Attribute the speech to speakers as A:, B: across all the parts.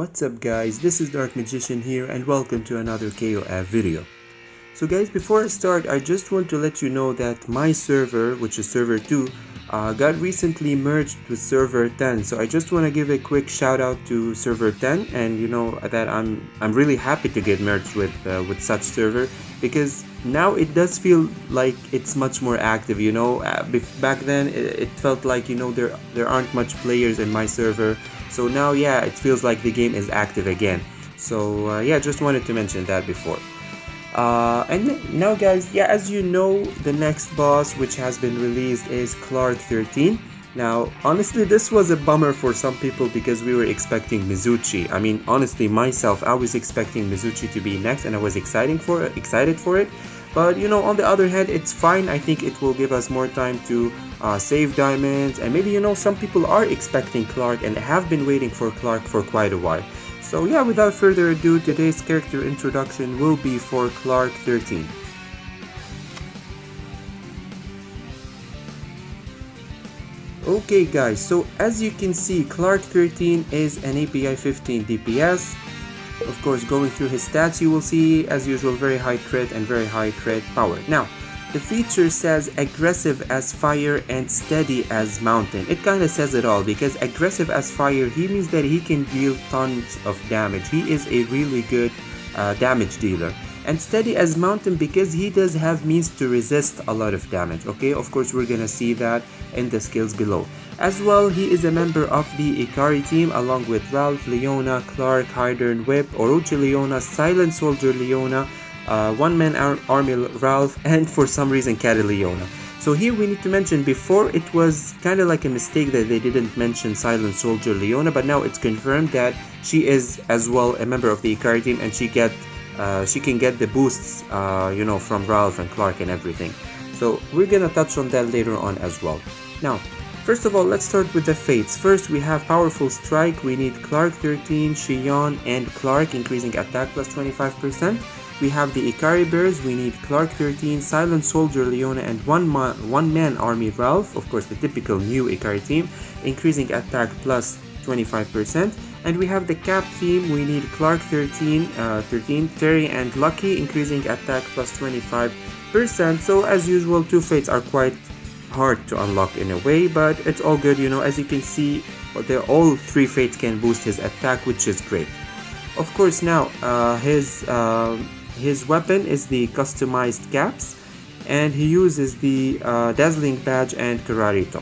A: What's up guys, this is Dark Magician here and welcome to another KOF video. So guys, before I start, I just want to let you know that my server, which is server 2, got recently merged with server 10. So I just want to give a quick shout out to server 10, and you know that I'm really happy to get merged with such server, because now it does feel like it's much more active. You know, back then it felt like, you know, there aren't much players in my server. So now, yeah, it feels like the game is active again. So yeah, just wanted to mention that before. And now guys, yeah, as you know, the next boss which has been released is Clark 13. Now honestly, this was a bummer for some people because we were expecting Mizuchi. I mean, honestly, myself, I was expecting Mizuchi to be next and I was excited for it. But you know, on the other hand, it's fine. I think it will give us more time to save diamonds, and maybe, you know, some people are expecting Clark and have been waiting for Clark for quite a while. So yeah, without further ado, today's character introduction will be for Clark 13. Okay guys, so as you can see, Clark 13 is an API 15 DPS. Of course, going through his stats, you will see, as usual, very high crit and very high crit power. Now, the feature says aggressive as fire and steady as mountain. It kind of says it all, because aggressive as fire, he means that he can deal tons of damage. He is a really good damage dealer. And steady as mountain because he does have means to resist a lot of damage. Okay, of course, we're gonna see that in the skills below. As well, he is a member of the Ikari team along with Ralph, Leona, Clark, Hydern, Whip, Orochi Leona, Silent Soldier Leona, One-Man Army Ralph, and for some reason Caddy Leona. So here we need to mention, before it was kind of like a mistake that they didn't mention Silent Soldier Leona, but now it's confirmed that she is as well a member of the Ikari team, and she can get the boosts, you know, from Ralph and Clark and everything. So we're gonna touch on that later on as well. Now, first of all, let's start with the fates. First, we have Powerful Strike. We need Clark 13, Shion, and Clark, increasing attack plus 25%. We have the Ikari Bears. We need Clark 13, Silent Soldier Leona, and One-Man Army Ralph. Of course, the typical new Ikari team, increasing attack plus 25%. And we have the cap theme. We need Clark 13, Terry, and Lucky, increasing attack plus 25%. So as usual, two fates are quite hard to unlock in a way, but it's all good. You know, as you can see, all three fates can boost his attack, which is great. Of course, now his weapon is the customized caps, and he uses the Dazzling Badge and Kararito.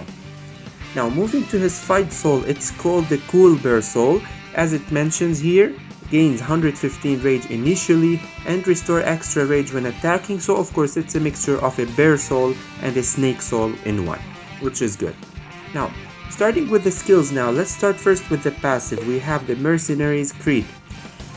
A: Now, moving to his fight soul, it's called the Cool Bear Soul. As it mentions here, gains 115 rage initially and restore extra rage when attacking. So of course, it's a mixture of a bear soul and a snake soul in one, which is good. Now, starting with the skills now, let's start first with the passive. We have the Mercenaries Creed.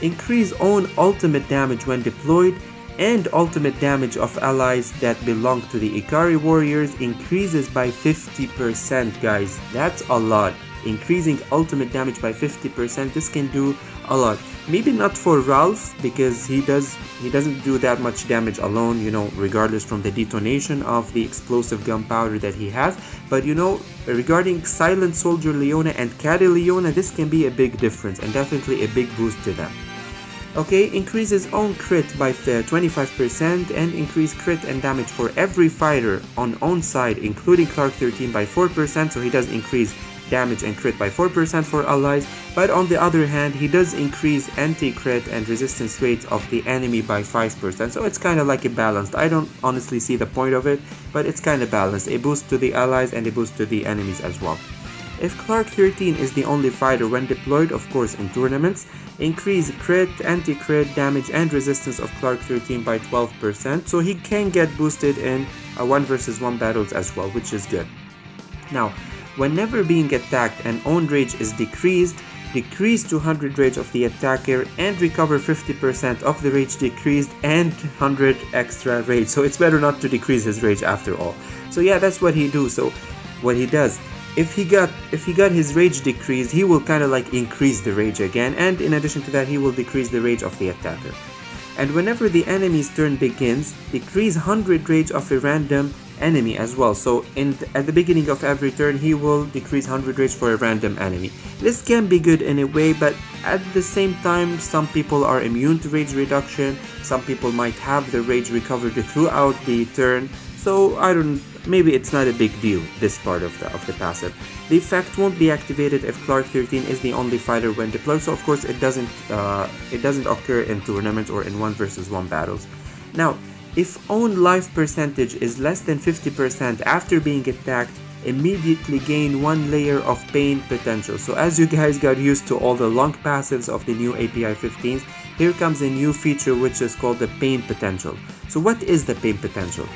A: Increase own ultimate damage when deployed, and ultimate damage of allies that belong to the Ikari warriors increases by 50%, guys. That's a lot. Increasing ultimate damage by 50%, this can do a lot. Maybe not for Ralph, because he doesn't do that much damage alone, you know, regardless from the detonation of the explosive gunpowder that he has. But you know, regarding Silent Soldier Leona and Caddy Leona, this can be a big difference and definitely a big boost to them. Okay, increases own crit by 25% and increase crit and damage for every fighter on own side, including Clark 13 by 4%, so he does increase damage and crit by 4% for allies, but on the other hand, he does increase anti-crit and resistance rates of the enemy by 5%, so it's kind of like a balanced. I don't honestly see the point of it, but it's kind of balanced, a boost to the allies and a boost to the enemies as well. If Clark 13 is the only fighter when deployed, of course in tournaments, increase crit, anti-crit, damage and resistance of Clark 13 by 12%, so he can get boosted in 1 vs 1 battles as well, which is good. Now, whenever being attacked and own rage is decrease 200 rage of the attacker and recover 50% of the rage decreased and 100 extra rage. So it's better not to decrease his rage after all. So yeah, that's what he do. So what he does, if he got his rage decreased, he will kind of like increase the rage again, and in addition to that, he will decrease the rage of the attacker. And whenever the enemy's turn begins, decrease 100 rage of a random enemy as well. So at the beginning of every turn he will decrease 100 rage for a random enemy. This can be good in a way, but at the same time some people are immune to rage reduction, some people might have the rage recovered throughout the turn, so maybe it's not a big deal, this part of the passive. The effect won't be activated if Clark 13 is the only fighter when deployed, so of course it doesn't occur in tournaments or in 1v1 battles. Now, if own life percentage is less than 50% after being attacked, immediately gain 1 layer of pain potential. So as you guys got used to all the long passives of the new API 15s, here comes a new feature which is called the pain potential. So what is the pain potential?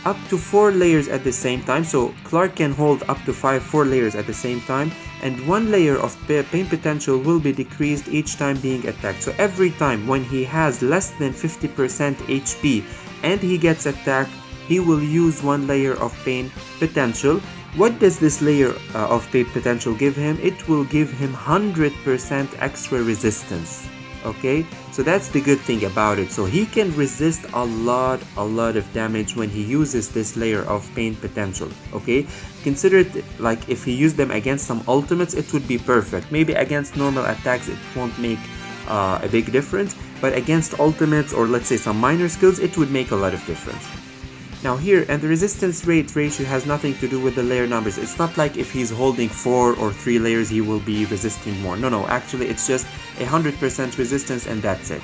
A: Up to 4 layers at the same time, so Clark can hold up to 4 layers at the same time, and 1 layer of pain potential will be decreased each time being attacked. So every time when he has less than 50% HP and he gets attacked, he will use 1 layer of pain potential. What does this layer of pain potential give him? It will give him 100% extra resistance. Okay, so that's the good thing about it. So he can resist a lot of damage when he uses this layer of pain potential. Okay, consider it like if he used them against some ultimates, it would be perfect. Maybe against normal attacks it won't make a big difference, but against ultimates or let's say some minor skills, it would make a lot of difference. Now here, and the resistance rate ratio has nothing to do with the layer numbers. It's not like if he's holding 4 or 3 layers he will be resisting more. No, actually it's just 100% resistance and that's it.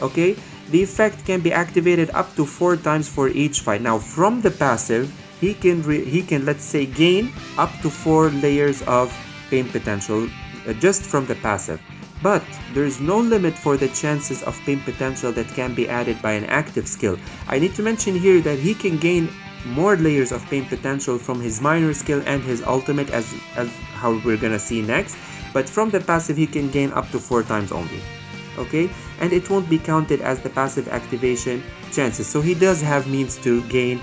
A: Okay, the effect can be activated up to 4 times for each fight. Now from the passive, he can let's say gain up to 4 layers of pain potential just from the passive. But there is no limit for the chances of pain potential that can be added by an active skill. I need to mention here that he can gain more layers of pain potential from his minor skill and his ultimate as how we're gonna see next. But from the passive he can gain up to 4 times only. Okay, and it won't be counted as the passive activation chances. So he does have means to gain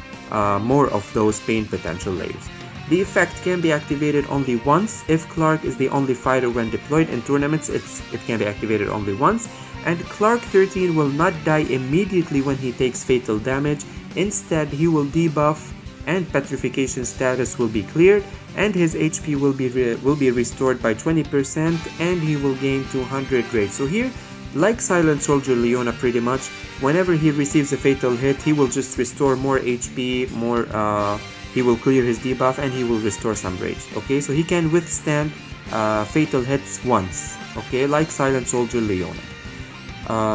A: more of those pain potential layers. The effect can be activated only once. If Clark is the only fighter when deployed in tournaments, it can be activated only once. And Clark 13 will not die immediately when he takes fatal damage. Instead, he will debuff and petrification status will be cleared, and his HP will be restored by 20%, and he will gain 200 rage. So here, like Silent Soldier Leona pretty much, whenever he receives a fatal hit, he will just restore more HP, he will clear his debuff and he will restore some rage. Okay, so he can withstand fatal hits once. Okay, like Silent Soldier Leona.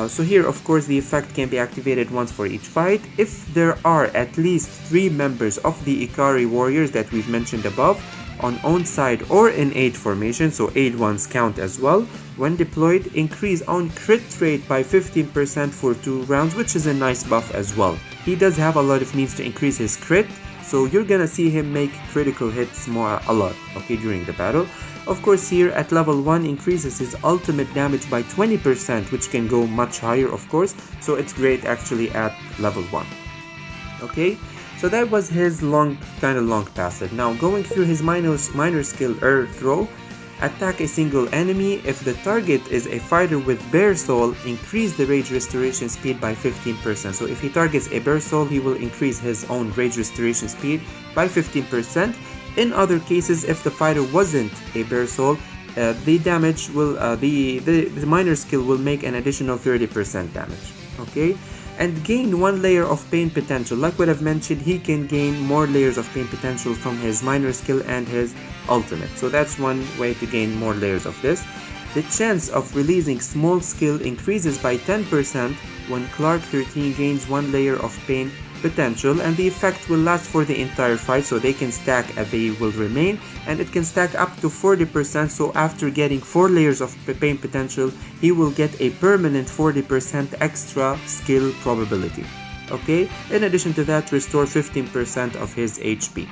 A: So here, of course, the effect can be activated once for each fight. If there are at least 3 members of the Ikari warriors that we've mentioned above on own side or in aid formation, so aid ones count as well. When deployed, increase on crit rate by 15% for 2 rounds, which is a nice buff as well. He does have a lot of means to increase his crit, so you're gonna see him make critical hits a lot, okay, during the battle. Of course, here at level 1 increases his ultimate damage by 20%, which can go much higher, of course, so it's great actually at level 1. Okay, so that was his kind of long passive. Now going through his minor skill Earth Throw. Attack a single enemy. If the target is a fighter with Bear Soul, increase the rage restoration speed by 15%. So if he targets a Bear Soul, he will increase his own rage restoration speed by 15%. In other cases, if the fighter wasn't a Bear Soul, the damage will the minor skill will make an additional 30% damage. Okay, and gain 1 layer of pain potential. Like what I've mentioned, he can gain more layers of pain potential from his minor skill and his ultimate. So that's one way to gain more layers of this. The chance of releasing small skill increases by 10% when Clark 13 gains 1 layer of pain potential, and the effect will last for the entire fight, so they can stack as they will remain, and it can stack up to 40%. So after getting 4 layers of pain potential, he will get a permanent 40% extra skill probability. Okay, in addition to that, restore 15% of his HP.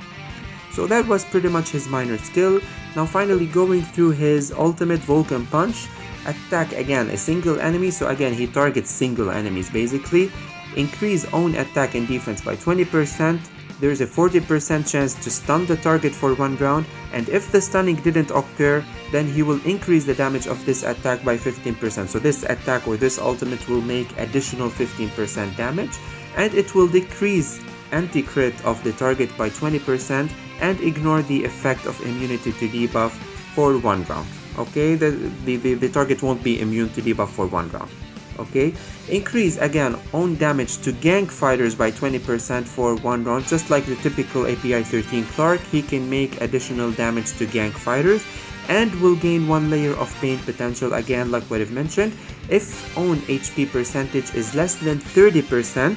A: So that was pretty much his minor skill. Now finally going through his ultimate Vulcan Punch. Attack again a single enemy, so again he targets single enemies basically. Increase own attack and defense by 20%. There's a 40% chance to stun the target for 1 round, and if the stunning didn't occur, then he will increase the damage of this attack by 15%. So this attack or this ultimate will make additional 15% damage, and it will decrease anti-crit of the target by 20% and ignore the effect of immunity to debuff for 1 round. Okay, the target won't be immune to debuff for 1 round. Okay, increase again own damage to gank fighters by 20% for 1 round. Just like the typical API 13 Clark, he can make additional damage to gank fighters and will gain 1 layer of pain potential, again like what I've mentioned. If own HP percentage is less than 30%,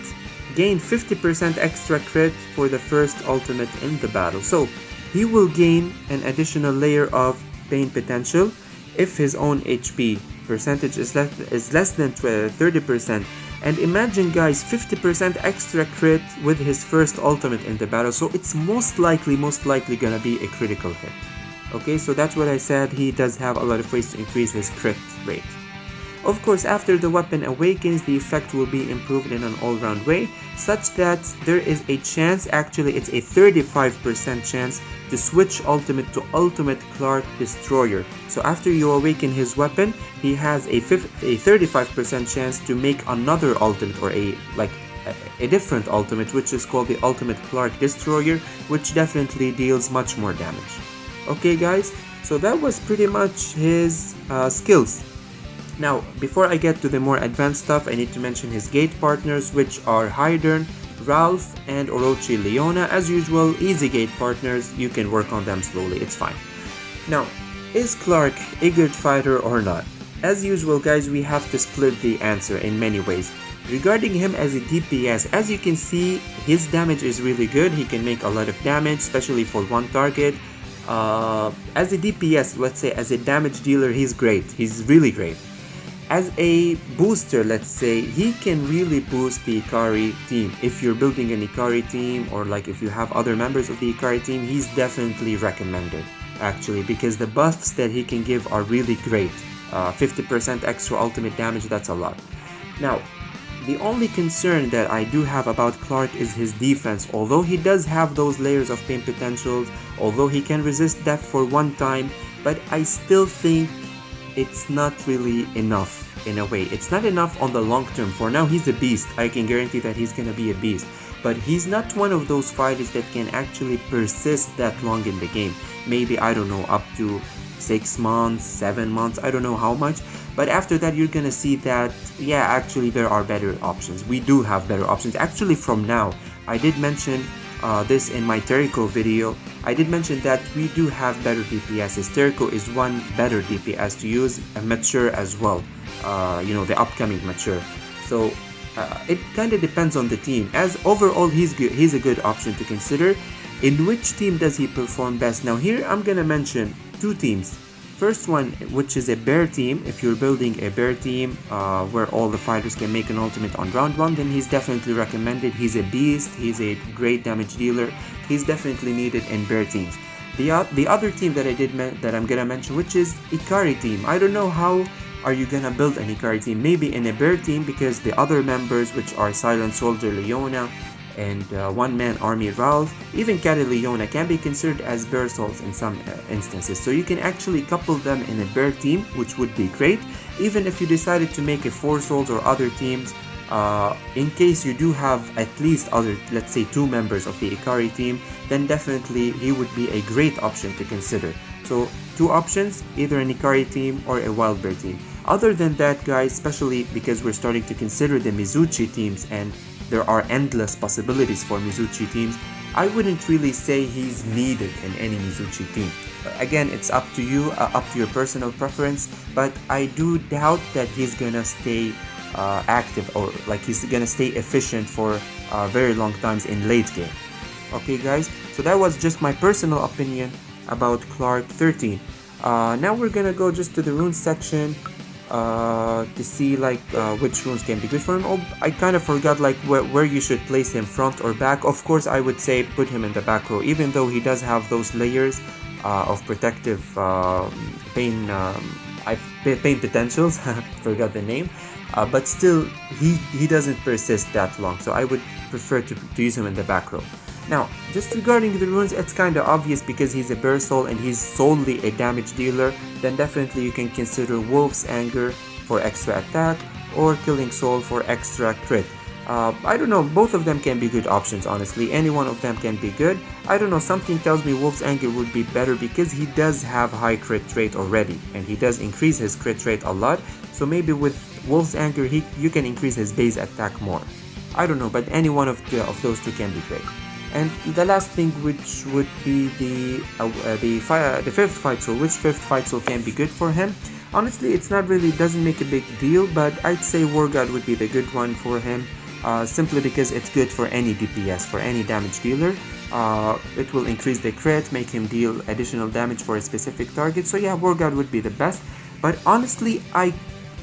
A: gain 50% extra crit for the first ultimate in the battle. So he will gain an additional layer of pain potential if his own HP percentage is less than 30%. And imagine guys, 50% extra crit with his first ultimate in the battle, so it's most likely gonna be a critical hit. Okay, so that's what I said, he does have a lot of ways to increase his crit rate. Of course, after the weapon awakens, the effect will be improved in an all-round way, such that there is a chance, actually it's a 35% chance, to switch ultimate to Ultimate Clark Destroyer. So after you awaken his weapon, he has a 35% chance to make another ultimate, or a different ultimate, which is called the Ultimate Clark Destroyer, which definitely deals much more damage. Okay guys, so that was pretty much his skills. Now, before I get to the more advanced stuff, I need to mention his gate partners, which are Hydern, Ralph, and Orochi Leona. As usual, easy gate partners, you can work on them slowly, it's fine. Now, is Clark a good fighter or not? As usual guys, we have to split the answer in many ways. Regarding him as a DPS, as you can see, his damage is really good. He can make a lot of damage, especially for one target. As a DPS, let's say as a damage dealer, he's great, he's really great. As a booster, let's say, he can really boost the Ikari team. If you're building an Ikari team, or like if you have other members of the Ikari team, he's definitely recommended, actually, because the buffs that he can give are really great. 50% extra ultimate damage, that's a lot. Now, the only concern that I do have about Clark is his defense. Although he does have those layers of pain potentials, although he can resist death for one time, but I still think it's not really enough. In a way, it's not enough on the long term. For now, he's a beast. I can guarantee that he's gonna be a beast, but he's not one of those fighters that can actually persist that long in the game. Maybe, I don't know, up to 6 months, 7 months, I don't know how much, but after that you're gonna see that, yeah, actually there are better options. We do have better options. Actually, from now, I did mention this in my Teriko video. I did mention that we do have better DPSs. Teriko is one better DPS to use, and mature as well. You know, the upcoming mature. So it kind of depends on the team. As overall, he's good. He's a good option to consider. In which team does he perform best? Now here I'm gonna mention 2 teams. First one, which is a bear team. If you're building a bear team where all the fighters can make an ultimate on round 1, then he's definitely recommended. He's a beast, he's a great damage dealer, he's definitely needed in bear teams. The other team that I'm gonna mention, which is Ikari team. I don't know how are you gonna build an Ikari team. Maybe in a bear team, because the other members, which are Silent Soldier Leona and one-man army Ralph, even Kari Leona, can be considered as bear souls in some instances. So you can actually couple them in a bear team, which would be great. Even if you decided to make a 4 souls or other teams, in case you do have at least other, let's say 2 members of the Ikari team, then definitely he would be a great option to consider. So 2 options, either an Ikari team or a wild bear team. Other than that guys, especially because we're starting to consider the Mizuchi teams and there are endless possibilities for Mizuchi teams, I wouldn't really say he's needed in any Mizuchi team. Again, it's up to you, up to your personal preference, but I do doubt that he's gonna stay active, or like he's gonna stay efficient for very long times in late game. Okay guys, so that was just my personal opinion about Clark 13. Now we're gonna go just to the runes section to see like which runes can be good for him. Oh, I kind of forgot like where you should place him, front or back. Of course, I would say put him in the back row, even though he does have those layers of protective pain potentials. Forgot the name, but still he doesn't persist that long, so I would prefer to use him in the back row. Now, just regarding the runes, it's kinda obvious because he's a bear soul and he's solely a damage dealer. Then definitely you can consider Wolf's Anger for extra attack, or Killing Soul for extra crit. I don't know, both of them can be good options, honestly. Any one of them can be good. I don't know, something tells me Wolf's Anger would be better because he does have high crit rate already, and he does increase his crit rate a lot. So maybe with Wolf's Anger, you can increase his base attack more. I don't know, but any one of those two can be great. And the last thing, which would be the fifth fight soul. Which fifth fight soul can be good for him? Honestly, it's not really, doesn't make a big deal, but I'd say War God would be the good one for him. Simply because it's good for any DPS, for any damage dealer. It will increase the crit, make him deal additional damage for a specific target. So yeah, War God would be the best. But honestly, I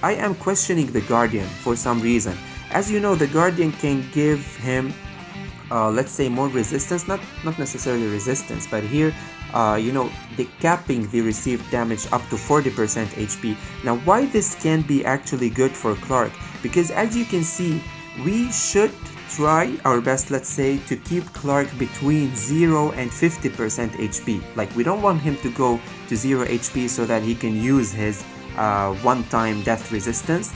A: am questioning the Guardian for some reason. As you know, the Guardian can give him, let's say, more resistance, not necessarily resistance, but here, you know, the capping the received damage up to 40% HP. Now, why this can be actually good for Clark? Because as you can see, we should try our best, let's say, to keep Clark between 0 and 50% HP. Like, we don't want him to go to 0 HP so that he can use his one-time death resistance,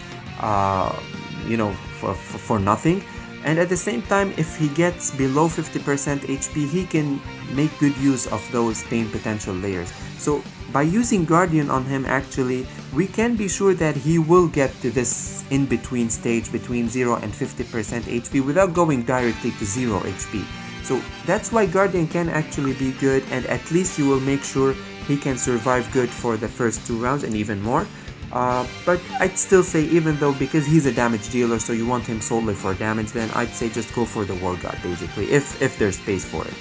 A: you know, for nothing. And at the same time, if he gets below 50% HP, he can make good use of those pain potential layers. So by using Guardian on him, actually, we can be sure that he will get to this in-between stage between 0 and 50% HP without going directly to 0 HP. So that's why Guardian can actually be good, and at least you will make sure he can survive good for the first 2 rounds and even more. But I'd still say, even though, because he's a damage dealer, so you want him solely for damage, then I'd say just go for the War God, basically, if there's space for it.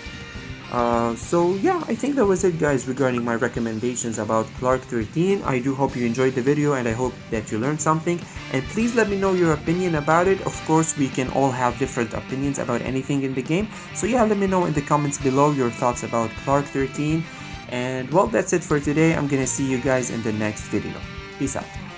A: So yeah, I think that was it, guys, regarding my recommendations about Clark 13. I do hope you enjoyed the video, and I hope that you learned something, and please let me know your opinion about it. Of course, we can all have different opinions about anything in the game, so yeah, let me know in the comments below your thoughts about Clark 13. And well, that's it for today. I'm gonna see you guys in the next video. Peace out.